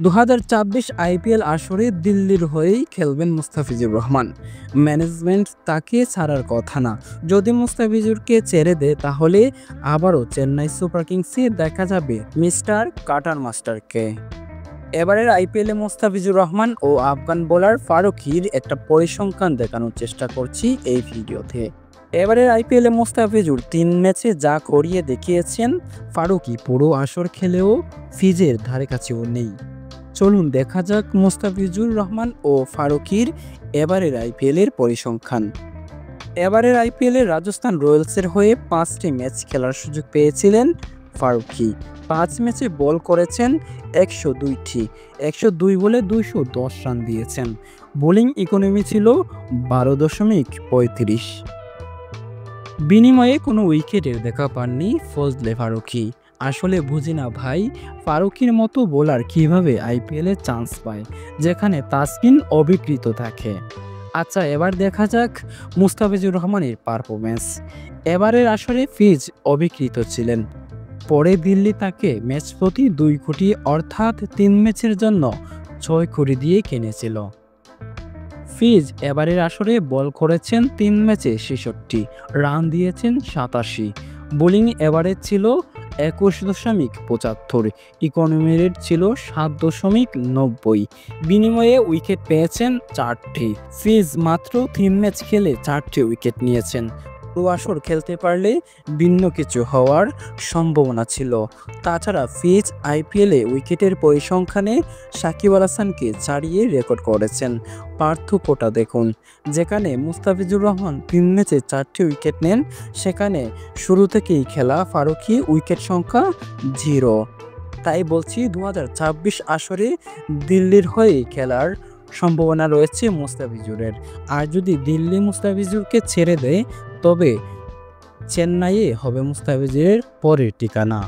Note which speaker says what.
Speaker 1: ২০২৪ IPL আসরে দিল্লির হয়েই খেলবেন মুস্তাফিজুর রহমান। ম্যানেজমেন্ট তাকে ছাড়ার কথা না। যদি মুস্তাফিজুরকে ছেড়ে দেয় তাহলে আবারও চেন্নাই সুপার কিংসে দেখা যাবে মিস্টার কাটার মাস্টারকে। এবারের আইপিএলে মুস্তাফিজুর রহমান ও আফগান বোলার ফারুকীর একটা পরিসংখ্যান দেখানোর চেষ্টা করছি এই ভিডিওতে। এবারের আইপিএলে মুস্তাফিজুর ৩ ম্যাচে যা করিয়ে দেখিয়েছেন, ফারুকী পুরো আসর খেলেও ফিজের ধারে কাছেও নেই। চলুন দেখা যাক মুস্তাফিজুর রহমান ও ফারুকীর এবারের আইপিএলের পরিসংখ্যান। এবারের আইপিএলে রাজস্থান রয়্যালসের হয়ে 5টি ম্যাচ খেলার সুযোগ পেয়েছিলেন ফারুকী। 5 ম্যাচে বল করেছেন 102টি, 102 বলে 210 রান দিয়েছেন। বোলিং ইকোনমি ছিল 12.35। বিনিময়ে কোনো উইকেটের দেখা পাননি ফজলে ফারুকী। আসলে বুঝি না ভাই, ফারুকীর মতো বোলার কিভাবে আইপিএলে চান্স পায় যেখানে তাসকিন অবিকৃত থাকে। আচ্ছা, এবার দেখা যাক মুস্তাফিজুর রহমানের পারফরমেন্স। এবারের আসরে ফিজ অবিকৃত ছিলেন। পরে দিল্লি তাকে ম্যাচ প্রতি 2 কোটি অর্থাৎ 3 ম্যাচের জন্য 6 কোটি দিয়ে কিনেছিল। ফিজ এবারের আসরে বল করেছেন 3 ম্যাচে 66, রান দিয়েছেন 87। বোলিং এভারেজ ছিল 21.75, ইকোনমি রেট ছিল 7.90। বিনিময়ে উইকেট পেয়েছেন 4টি। ফিজ মাত্র 3 ম্যাচ খেলে 4টি উইকেট নিয়েছেন। পুরো আসর খেলতে পারলে ভিন্ন কিছু হওয়ার সম্ভাবনা ছিল। তাছাড়া ফিজ আইপিএলে উইকেটের পরিসংখ্যানে সাকিব আল হাসানকে ছাড়িয়ে রেকর্ড করেছেন। পার্থক্যটা দেখুন, যেখানে মুস্তাফিজুর রহমান 3 ম্যাচে 4টি উইকেট নেন, সেখানে শুরু থেকেই খেলা ফারুকী উইকেট সংখ্যা 0। তাই বলছি 2026 আসরে দিল্লির হয়ে খেলার সম্ভাবনা রয়েছে মুস্তাফিজুরের। আর যদি দিল্লি মুস্তাফিজুরকে ছেড়ে দেয় তবে চেন্নাইয়ে হবে মুস্তাফিজুরের পরের ঠিকানা।